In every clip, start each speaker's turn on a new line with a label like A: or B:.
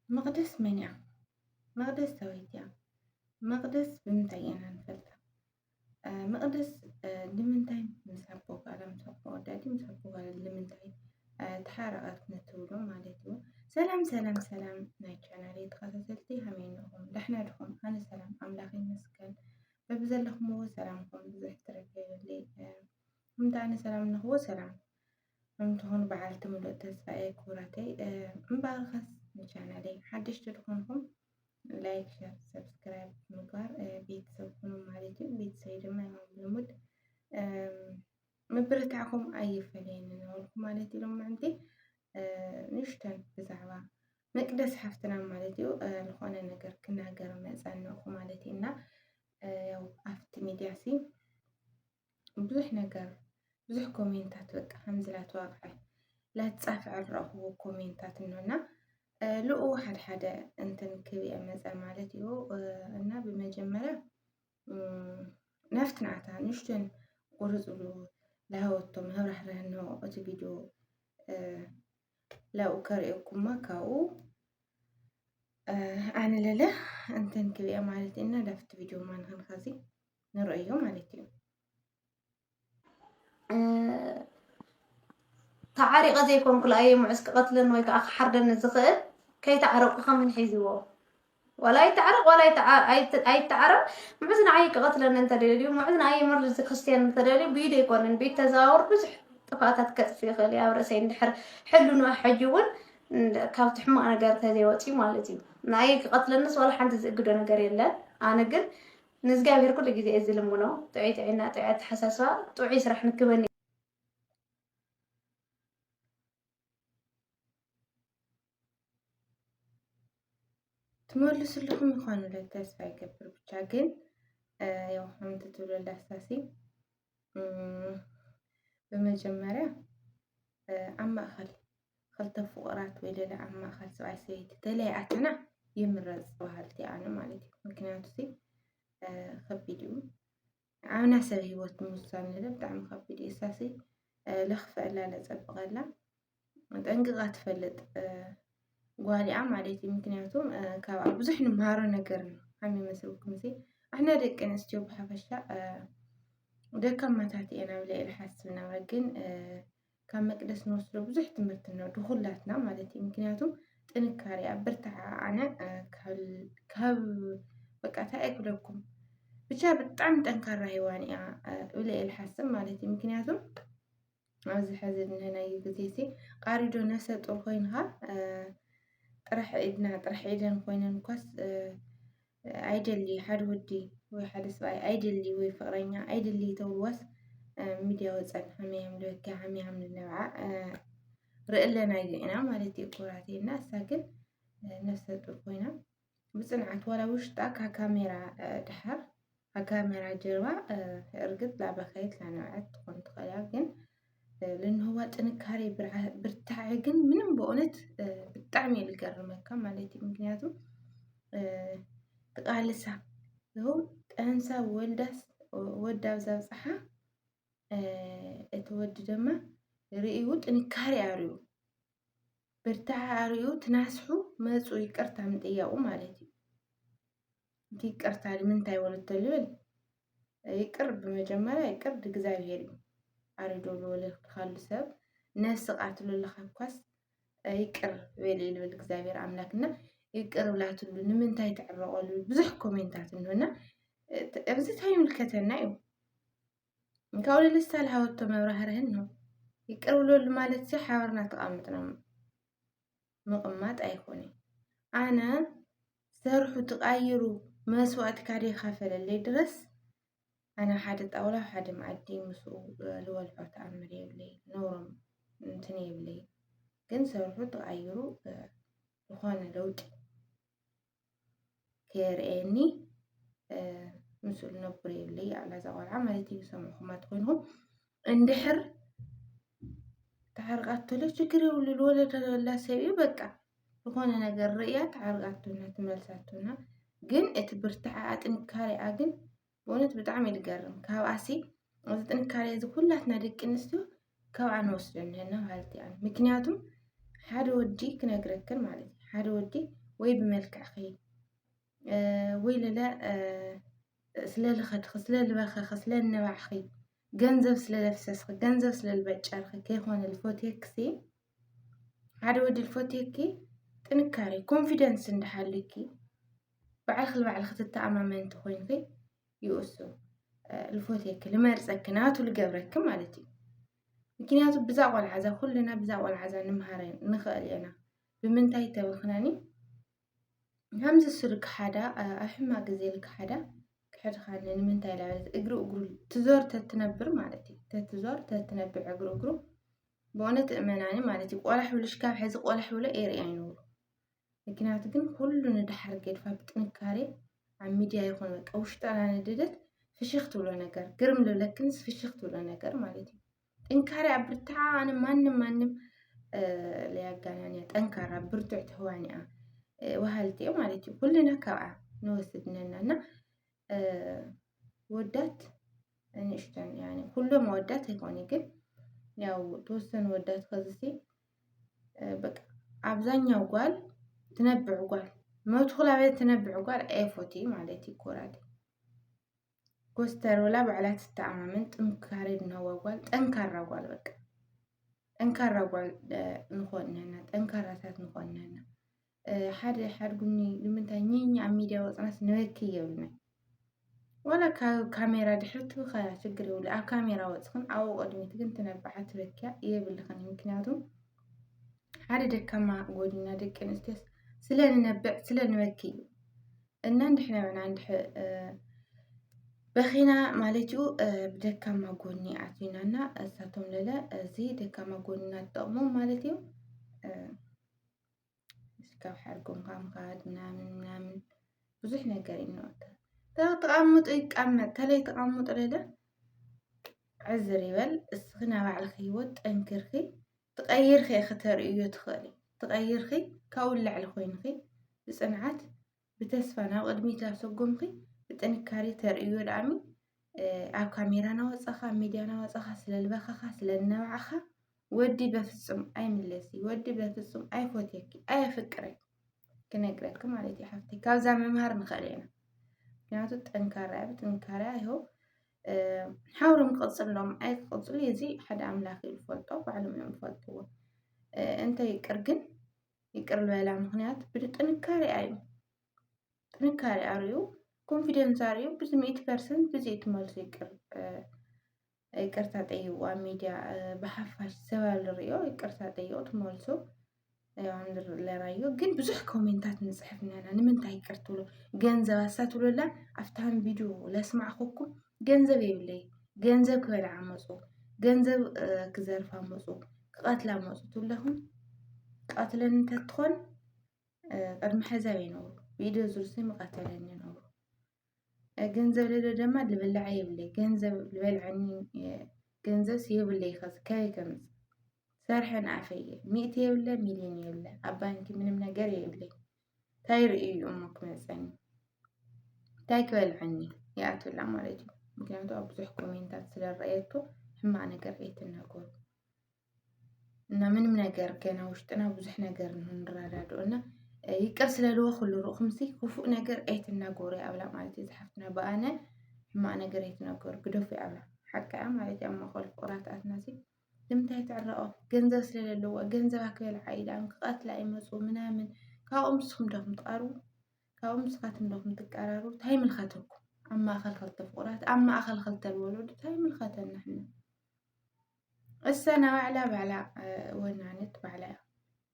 A: مقدس منيع مقدس تويتيا مقدس بمتعينا نفلتا مقدس لمنتاي مسحبوك على مسحبوك دادي مسحبوك على لمنتاي تحرقت نتولو مالتيو سلام ناي channel تخصصتي همينهم دحنا لكم أنا سلام أملاخي مسكن ببزل لكم هو سلامكم بزح تركي اللي ممتعني سلام نهو سلام ممتهون بعالت ملو تسفاي كوراتي مبالغس channel حدش تلكمكم لايك شير سبسكرايب مقار بيتسوكم مالتي بيتسيد ما يوم لمد مبرتعكم أي فلين نقولكم مالتي لهم عندي نشتن بزعبا مقدس حفتنا مالتي لخوانا نقر كنا قر مزانوكم مالتي إنا يو أفت ميدياسي بزح نقر بزح كومنتات بقى همزلات واقعي لا تصافع الرأو كومنتات إنونا لقوا حدا انتن كبي أمزال مالتيو أنا بمجمرة نفتنعتا نشتن قرزلو لهوتم هرح رهنو أتو فيديو لا أكرئكم ما كاو أنا لله انتن كبي مالتي إنا لفت فيديو ما نهن خازي نرأيو مالتيو
B: تعارق زيكم كل أي معسك قتل ويك حردن الزخير كي تعرق من حيزوه ولا يتعرق ولا أي تعرق معزنا عيك قتل أنت دليل معزنا أي مرة زكستيان أنت دليل بيدي يكون بيت تزاور بس تفاتت كتفي خلي أورسين دحر حلو نوع حجون كاف تحمق أنا قرت هذه وقتي مالتي نعيك قتل الناس ولا حد زقدو أنا قريلا أنا قل نزقا غير كل جزء يزلمونه تعيد عنا تعيد حساسة تعيش رح نكبني
A: تمولس لكم يخوانوا للتسفى يكبر بتشاكل يو حمد تولو الأساسي بمجمرة عما خلت فقرات ويلي عما خل سبع سيد تلاعتنا يمرز وهالتي أنا مالتي مكناتي خبيديو عنا سبي هوت موسان لبدا عم خبيدي أساسي لخفة لا لزبغ لا متأنقغات فلت قوالي عم عليتي مكناتهم كابا بزح نمهارو نقرن عمي مسلوكم زي احنا دك نستيو بحفشة ودكا ما تاتي أنا ولا الحاسبنا ولكن كان مقدس نوصلو بزح تمرتنا دخولاتنا مالتي مكنياتهم تنكاري أبرتع أنا كهب بقى تأكل لكم بشا بتعم تنكر هيواني ولا الحاسب مالتي مكنياتهم عاوز حزن هنا يجزيسي قاريدو نفسه طرخينها طرح عيدنا خوينا نكوس عيدلي حد ودي وحد سواي عيدلي وفقرينا عيدلي تولوس ميديا وصل هميهم لك هميهم للنوع رئلنا يجينا مالتي كوراتي الناس ساكن نفس الطرقينا بصنعت ولا وش تاك كاميرا دحر كاميرا جروا ارقد لا بخيت لنوعات كنت لكن لأنه هو تنكاري برتعجن من بقولت بالتعميل الجرمة كم مالتي مكنياتو تقالسها هو أنسى ولدا وزوجها اتود دمه رئيو تنكاري أريو برتاع أريو تناسحو مازو يكرت عم دقيقة مالتي كي كرت على من تاي ولا التلول يقرب مجمرة يقرب دقزاويري أريدو ولا خالصة ناس قاتلوا لخبكس يقر ويلي بالإكزابير عملكنا يقر ولا تقول من تاي تعرقوا بزح كومنتات إنه أبزت هاي ملكتنا يو كاولي لسه الهوت مبرهرهنه يقر ولا مالت سي حاورنا تقامتنا مقمات أيقوني أنا سرحوا تغيروا مسوات كاري خافل اللي درس أنا حادت أولا حد معدي مسؤول الوالحو تعمري يبلي نورم انتني يبلي كن سرحوا تغيروا بخوانا لوج كيريني مسؤول نبري يبلي على زوال عملتي يسمعهم ما تقولهم اندحر تعرقاتو ليش تكري وللولد لا سيبي بقى بخوانا نقر رئيا تعرقاتونا تملساتونا جن اتبرتعا اتنكاري اجن بونت بتعمل جرم كهواسي وزت انكاري إذا كلها دق نستو كوعن وصلنا هنا هالتي أنا مكنياتهم حد ودي كنا جركن مالتي حد ودي ወይ ብመልክዕኺ ወይ ለለ ስለልኸድኺ ስለልበኸኺ ስለልነባዕኺ ገንዘብ ስለለፍሰስኺ ገንዘብ ስለልበጨርኺ ከይኾነ ዝፈትየክሲ ሓደ ወዲ ዝፈትየኪ ጥንካሬ ኮንፊደንስ እንዳሃልዩኪ ባዕልኺ ንባዕልኺ ትተኣማመንቲ ኮይንኺ ይእሱ ዝፈትየኪ ዝመርፀኪ ናቱ ዝገብረኪ ማለት እዩ። ምክንያቱ ብዛ ቆልዓ እዛ ኩልና ብዛ ቆልዓ እዛ ንምሃር ንኽእል ኢና ብምንታይ ተበልኽናኒ ከምዚ እሱ ልክሓዳ ኣብ ሕማቅ ግዜ ልክሓዳ ክሕድኻኒ ንምንታይ ላበለት እግሩ ትዞር ተትነብር ማለት እዩ ተትዞር ተትነብር እግሩ ብእውነት እመናኒ ማለት እዩ ቆላሕ ብልሽ ካብ ሕዚ ቆላሕ ብሎ ኤርያ ይነብሩ ምክንያቱ ግን ኩሉ ንድሓር ጌድፋ ብጥንካሬ ኣብ ሚድያ ይኹን በቃ ውሽጣና ነድደት ፍሽኽ ትብሎ ነገር ግርም ልብለክንስ ፍሽኽ ትብሎ ነገር ማለት እዩ ጥንካሬ ኣብ ብርትዓ ኣነ ማንም ለያጋናንያ ጠንካራ ብርቱዕ ትህዋኒኣ ወሃልቲ ማለት እዩ ኩልና ካብኣ ንወስድ ነና እና ወዳት ንእሽተን ያኒ ኩሎም ወዳት ኣይኮነ ግን ያው ተወሰኑ ወዳት ከዝሲ በቃ አብዛኛው ጓል ትነብዕ ጓል መትኹላ ቤት ትነብዕ ጓል ኤፎቲ ማለት ይኮራል ኮስተር ወላ ባዕላት ተኣማምን ጥንካሬ ንህዋ ጓል ጠንካራ ጓል በቃ ጠንካራ ጓል ንኾንና ጠንካራታት ንኾንና ሓደ ጉኒ ንምንታይ ኝኛ ኣብ ሚድያ ወፅናስ ንበኪ የብልና ወላ ካሜራ ድሕርቲ ኸያ ችግር ይብሉ ኣብ ካሜራ ወፅኽን ኣብኡ ቅድሚት ግን ትነብዓ ትበኪያ የብልኽን ምክንያቱም ሓደ ደካማ ጎዲና ደቂ ኣንስትዮስ ስለንነብዕ ስለንበኪ እዩ እና እንድሕና ብና በኺና ማለት እዩ ብደካማ ጎኒ ኣትዊናና እሳቶም ለለ እዚ ደካማ ጎኒና ትጠቕሙ ማለት እዩ እስካብ ሓርጎም ካምካድ ምናምን ብዙሕ ነገር ይነወታ ተቐምጡ ይቃመጥ ተለይ ተቐምጡ ለለ ዕዝር ይበል እስኺ ናብ ባዕልኺ ሂወት ጠንክርኺ ትቐይርኺ ከተርእዮ ትኽእሊ ትቐይርኺ ካብኡ ላዕሊ ኮይንኺ ብፅንዓት ብተስፋ ናብ ቅድሚት ላሰጎምኺ ብጥንካሬ ተርእዮ ዳኣሚ ኣብ ካሜራ ናወፀኻ ኣብ ሚድያ ናወፀኻ ስለልበኸኻ ስለልነባዕኻ ወዲ በፍጹም ኣይምለሲ ወዲ በፍጹም ኣይፎትየኪ ኣየፍቅረኪ ክነግረኪ ማለት እዩ ሓፍቲ ካብዛ መምሃር ንኽእል ኢና ምክንያቱ ጠንካራ ብጥንካሬ ይኸው ሓውሮም ክቕፅሎም ኣይክቕፅሉ እዚ ሓደ ኣምላኽ ይፈልጦ ባዕሎም እዮም ዝፈልጥዎ እንተይ ይቅር ግን ይቅር ዝበላ ምክንያት ብጥንካሬ እዩ ጥንካሬ ኣርዩ ኮንፊደንስ ኣርዩ ብዚ 100% ብዚ ትመልሱ ይቅርታ ጠይቁ ኣብ ሚድያ ብሓፋሽ ሰባብ ዝርዮ ይቅርታ ጠይቁ ትመልሱ ለራዮ ግን ብዙሕ ኮሜንታት ንፅሕፍ ነና ንምንታይ ይቅር ትብሉ ገንዘብ ኣሳትብሉላ ኣፍታም ቪድዮ ለስማዕኹኩም ገንዘብ የብለይ ገንዘብ ክበልዓ መፁ ገንዘብ ክዘርፋ መፁ ክቐትላ መፁ ትብለኹም ቀትለን እንተትኾን ቅድሚ ሕዛብ ይነብሩ ቪድዮ ዝርሲ መቐተለኒ ይነብሩ ገንዘብ ለለ ድማ ልብላዕ የብለይ ገንዘብ ልበልዐኒ ገንዘብ የብለይ ኸዚ ከበይ ከምፅ ሰርሐን ኣፈየ 100 የብለ ሚልዮን የብለ ኣብ ባንኪ ምንም ነገር የብለይ እንታይ ርእዩ እሞ ክመፀኒ እንታይ ክበልዐኒ ይኣትውላ ማለት እዩ ምክንያቱ ኣብ ብዙሕ ኮሜንታት ስለረአየቶ ሕማቅ ነገር ኣይትናገሩ እና ምንም ነገር ገና ውሽጥና ብዙሕ ነገር ንራዳድኦና ይቅር ስለልዎ ኩሉ ርኡኹምሲ ክፉእ ነገር ኣይትናገሩ ኣብላ ማለት እዩ ዝሓፍትና በኣነ ሕማቅ ነገር ኣይትናገሩ ግደፉ ኣብላ ሓቃያ ማለት እዩ ኣብ ማእኸል ፍቁራትኣትናሲ ንምንታይ ትዕረኦ ገንዘብ ስለለለዎ ገንዘብ ክበልዓ ኢዳን ክቐትላ ይመፁ ምናምን ካብኦም ንስኹም ዶኹም ትቐርቡ ካብኦም ንስኻትኩም ዶኹም ትቀራርቡ እንታይ ምልኸተኩም ኣብ ማእኸል ክልተ ፍቁራት ኣብ ማእኸል ክልተ ወለዶ እንታይ ምልኸተና ሕና እሳ ናባዕላ ወናነት ባዕላ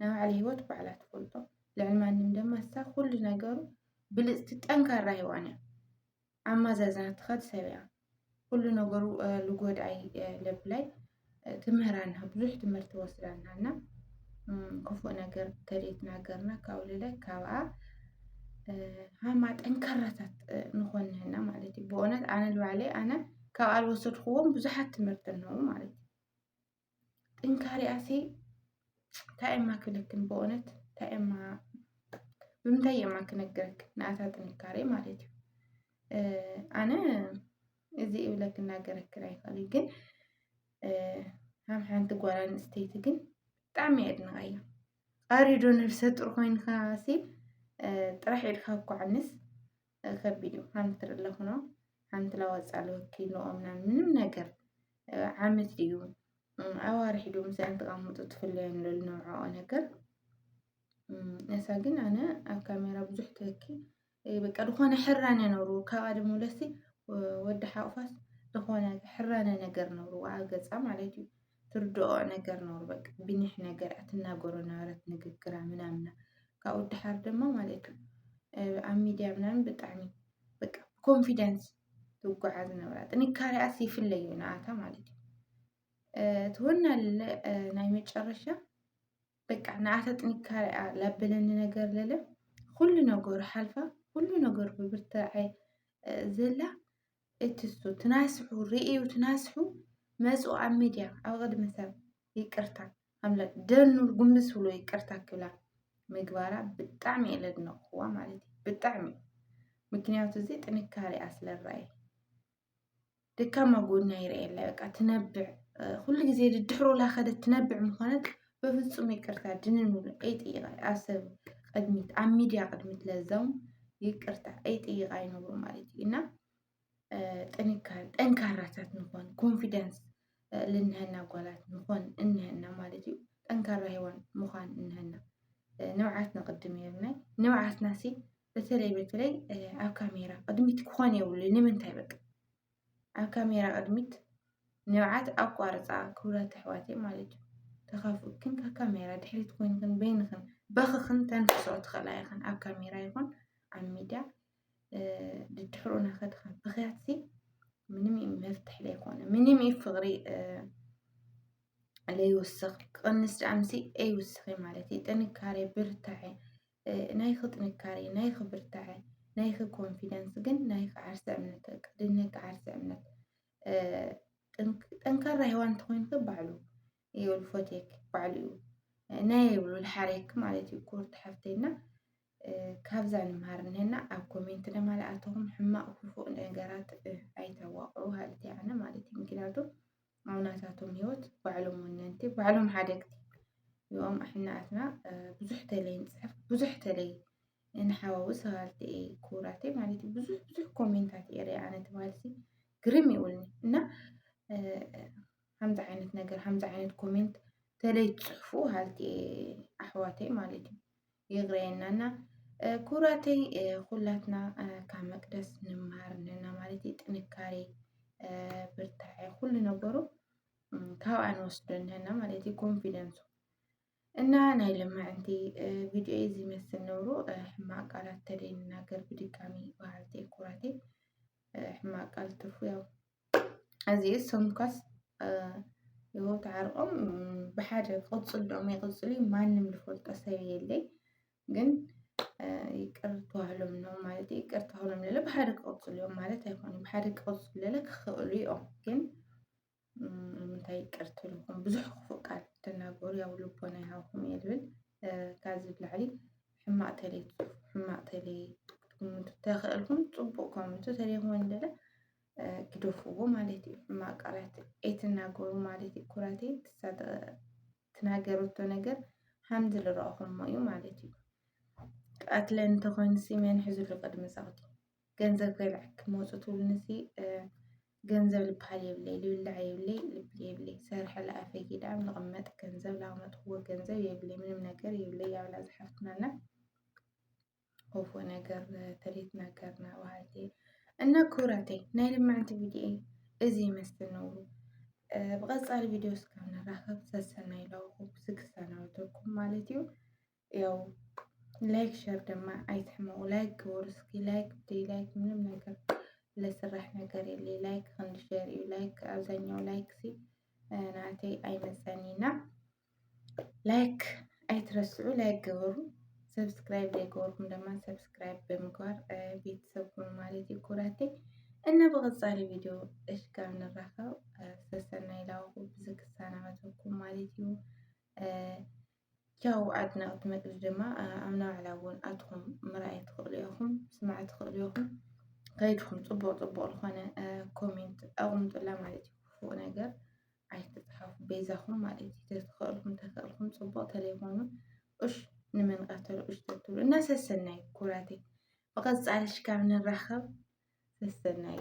A: ናባዕላ ሂወት ባዕላ ትፈልጦ ልዕሊ ማንም ድማ እሳ ኩሉ ነገሩ ብልፅቲ ጠንካራ ሂዋን እያ ኣማዛዝና ትኸድ ሰብ እያ ኩሉ ነገሩ ልጎድኣይ ለብላይ ትምህራና ብዙሕ ትምህርቲ ወስዳና ክፉእ ነገር ተደይትናገርና ካብኡ ልለ ካብኣ ሃማ ጠንካራታት ንኾንህና ማለት እዩ ብእውነት ኣነ ንባዕለይ ኣነ ካብኣ ዝወሰድክዎም ብዙሓት ትምህርቲ ኣለዉ ማለት እዩ ጥንካሬኣሲ እንታይ እማ ክብለክን ብእውነት እንታይ እማ ብምንታይ እማ ክነግረክ ንኣታ ጥንካሬ ማለት እዩ ኣነ እዚ እብለክ እናገረክን ኣይኽእል ግን ሃም ሓንቲ ጓል ኣንስተይቲ ግን ብጣዕሚ እየ ኣድንቃያ ቀሪዶ ነፍሰ ጡር ኮይንካሲ ጥራሕ ኢልካ እኮ ዓንስ ከቢድ እዩ ሓንቲ ኣለኹኖ ሓንቲ ላወፃለ ወኪሎ ምንም ነገር ዓመት ድዩ ኣዋርሒ ዶ ምሳን ተቐምጡ ትፍለየን ልንውዖ ነገር ነሳ ግን ኣነ ኣብ ካሜራ ብዙሕ ተኪ በቃ ዝኾነ ሕራነ ነሩ ካብኣ ድማ ለሲ ወዲ ሓቑፋስ ዝኾነ ሕራነ ነገር ነሩ ኣብ ገፃ ማለት እዩ ትርድኦ ነገር ነሩ በቃ ብኒሕ ነገር እትናገሮ ነበረት ንግግራ ምናምና ካብኡ ድሓር ድማ ማለት እዩ ኣብ ሚድያ ምናምን ብጣዕሚ በቃ ኮንፊደንስ ትጓዓዝ ነበራ ጥንካሬኣስ ይፍለዩ ንኣታ ማለት እዩ ትወናለ ናይ መጨረሻ በቃ ንኣታ ጥንካሬኣ ላበለኒ ነገር ለለ ኩሉ ነገሩ ሓልፋ ኩሉ ነገሩ ብብርታዐ ዘላ እትሱ ትናስሑ ርእዩ ትናስሑ መፅኡ ኣብ ሚድያ ኣብ ቅድሚ ሰብ ይቅርታ ኣምላክ ደኑር ጉምስ ብሎ ይቅርታ ክብላ ምግባራ ብጣዕሚ እየ ለድነቕዋ ማለት እዩ ብጣዕሚ ምክንያቱ እዚ ጥንካሬኣ ስለረኣየ ደካማ ጎና ይርአየላ በቃ ትነብዕ ኩሉ ግዜ ድድሕሮ ላኸደት ትነብዕ ምኾነት በፍጹም ይቅርታ ድንን ብሎ ኣይጥይቓ ኣብ ሰብ ቅድሚት ኣብ ሚድያ ቅድሚት ለዛውን ይቅርታ ኣይጥይቓ ይነብሩ ማለት እዩ እና ጠንካራታት ንኾን ኮንፊደንስ ልንህና ጓላት ንኾን እንህና ማለት እዩ ጠንካራ ሂወን ምዃን እንህና ንብዓት ንቅድም የብልናይ ንብዓትና ሲ በተለይ ኣብ ካሜራ ቅድሚት ክኾን የብሉ ንምንታይ በቃ ኣብ ካሜራ ቅድሚት ንብዓት ኣቋርፃ ክብራት ኣሕዋተይ ማለት እዩ ተኻፍኡክን ካብ ካሜራ ድሕሪት ኮይንክን በይንክን በኽኽን ተንፍሶ ትኽእላ ይኽን ኣብ ካሜራ ይኹን ኣብ ሚድያ ድድሕሮ ናኸድኻ ብኽያትሲ ምንም መፍትሕ ለይኮነ ምንም ፍቕሪ ለይውስኽ ቅንስ ዳኣምሲ ኣይውስኺ ማለት እዩ ጥንካሬ ብርታዐ ናይኽ ጥንካሬ ናይኽ ብርታዐ ናይኽ ኮንፊደንስ ግን ናይኽ ዓርሰ እምነት ድነቂ ዓርሰ እምነት ጠንካራ ሂወን እንተኮይንክ ባዕሉ ይብል ፎቴክ ባዕሉ እዩ ናይ ይብሉ ልሓረክ ማለት እዩ ኮርት ሓፍተይና ካብዛ ንምሃር ንህና ኣብ ኮሜንት ለማልኣተኹም ሕማቕ ክፉእ ነገራት ኣይተዋቕዑ ሃልቲ ኣነ ማለት እዩ ምክንያቱ ኣብ ናታቶም ሂወት ባዕሎም ወነንቲ ባዕሎም ሓደግቲ እዮም ኣሕናኣትና ብዙሕ ተለይ ንፅሕፍ ብዙሕ ተለይ ንሓዋውስ ሃልቲ ክቡራተይ ማለት እዩ ብዙሕ ኮሜንታት የርኢ ኣነ ትባልሲ ግርም ይብልኒ እና ከምዚ ዓይነት ነገር ከምዚ ዓይነት ኮሜንት ተለይ ትፅሕፉ ሃልቲ ኣሕዋተይ ማለት እዩ ይግረየናና ኩራተይ ኩላትና ካብ መቅደስ ንምሃር ነና ማለት እዩ ጥንካሬ ብርታዐ ኩሉ ነገሩ ካብኣ ንወስዶ ነና ማለት እዩ ኮንፊደንሱ እና ናይ ልማዕንቲ ቪድዮ እዚ ይመስል ነብሩ ሕማቅ ቃላት ተለይ ንናገር ብድጋሚ ባህልተይ ኩራተይ ሕማቅ ቃል ትርፉ ያው እዚ ሰምኳስ ይወት ዓርቆም ብሓደ ቅፅሎም ይቅፅሉ ማንም ልፈልጦ ሰብ የለይ ግን ይቅር ተባህሎም ነው ማለት ይቅር ተባህሎም ለለ ብሓደ ቅፅልዮም ማለት ኣይኮነም ብሓደ ቅፅሉ ለለ ክኽእሉ እዮም ግን ምንታይ ይቅር ትብልኩም ብዙሕ ክፉእ ቃል ትናገሩ ያው ልቦና ይሃብኩም እየ ልብል ካዚ ብላዕሊ ሕማቅ ተለይ ሕማቅ ተለይ ክትግምቱ ተኽእልኩም ፅቡቅ ኮሜንቱ ተለይኩም ለለ ግደፍዎ ማለት እዩ ሕማቅ ቃላት ኣይትናገሩ ማለት እዩ ኩራተይ ትናገረቶ ነገር ሓምዚ ዝረአኹሞ እዩ ማለት እዩ ቀትለን እንተኮይንሲ መን ሕዝሉ ቅድሚ ፀቕቲ ገንዘብ ከይልዕክ መፁ ትብልንሲ ገንዘብ ልበሃል የብለይ ልብላዕ የብለይ ልብል የብለይ ሰርሐ ለኣፈይ ጊዳም ንቕመጥ ገንዘብ ላመጥኽዎ ገንዘብ የብለይ ምንም ነገር የብለይ ያብላ ዝሓፍትናና ኮፎ ነገር ተለይትናገርና ባህልቲ እና ኩራተይ ናይ ልማዕንቲ ቪድዮ እዚ ይመስል ነብሩ ብቐፃሊ ቪድዮ እስካብ ንራኸብ ሰሰናይ ለኹም ዝክሰናበተኩም ማለት እዩ ያው ላይክ ሸር ድማ ኣይትሕመቁ ላይክ ግበሩ እስኪ ላይክ ብደይ ላይክ ምንም ነገር ለስራሕ ነገር የለ ላይክ ክንዲ ሸር እዩ ላይክ አብዛኛው ላይክ ሲ ናተይ ኣይመፀኒና ላይክ ኣይትረስዑ ላይክ ግበሩ ሰብስክራይብ ዘይገበርኩም ድማ ሰብስክራይብ ብምግባር ቤተሰብ ኩኑ ማለት እዩ ኩራተይ እና ብቐፃሊ ቪድዮ እስካብ ንራኸብ ሰሰናይ ለኹም ዝክሰናበተኩም ማለት እዩ ቻው ኣድነቕቲ መቅዲ ድማ ኣብ ናብዕላ እውን ኣትኹም ምርኣይ ትኽእሉ ኢኹም ስማዕ ትኽእሉ ኢኹም ከይድኩም ፅቡቅ ዝኾነ ኮሜንት ኣቕምጡላ ማለት እዩ ክፉእ ነገር ኣይትፅሓፉ ቤዛኹም ማለት እዩ ተኽእልኩም ፅቡቅ ተለይኮኑ እሽ نمن قتلوا اشتتوا الناس السناي كوراتي فقط على شكام نرخب السناي